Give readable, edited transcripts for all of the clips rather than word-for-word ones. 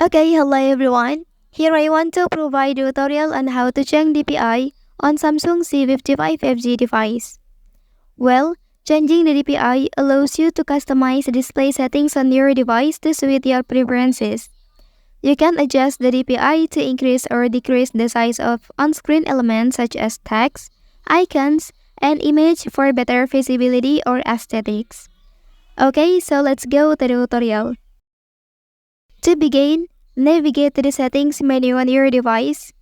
Okay, hello everyone. Here I want to provide a tutorial on how to change DPI on Samsung C55 FG device. Well, changing the DPI allows you to customize display settings on your device to suit your preferences. You can adjust the DPI to increase or decrease the size of on-screen elements such as text, icons, and image for better visibility or aesthetics. Okay, so let's go to the tutorial. To begin, navigate to the settings menu on your device.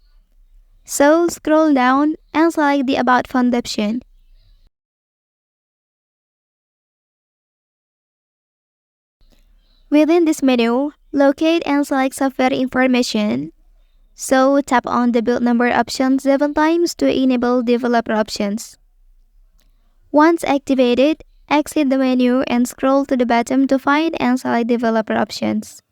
So scroll down and select the About Phone option. Within this menu, locate and select Software Information. So tap on the build number option 7 times to enable developer options. Once activated, exit the menu and scroll to the bottom to find and select developer options.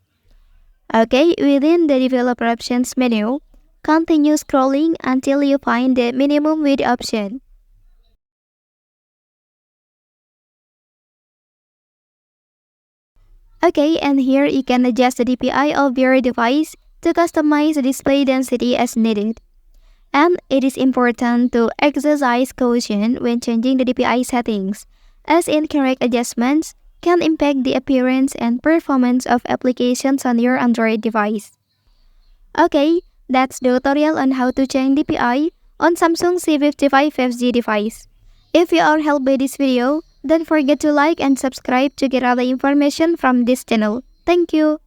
Okay, within the developer options menu, continue scrolling until you find the minimum width option. Okay, and here you can adjust the DPI of your device to customize the display density as needed. And it is important to exercise caution when changing the DPI settings, as incorrect adjustments can impact the appearance and performance of applications on your Android device. Okay, that's the tutorial on how to change DPI on Samsung C55 5G device. If you are helped by this video, don't forget to like and subscribe to get other information from this channel. Thank you.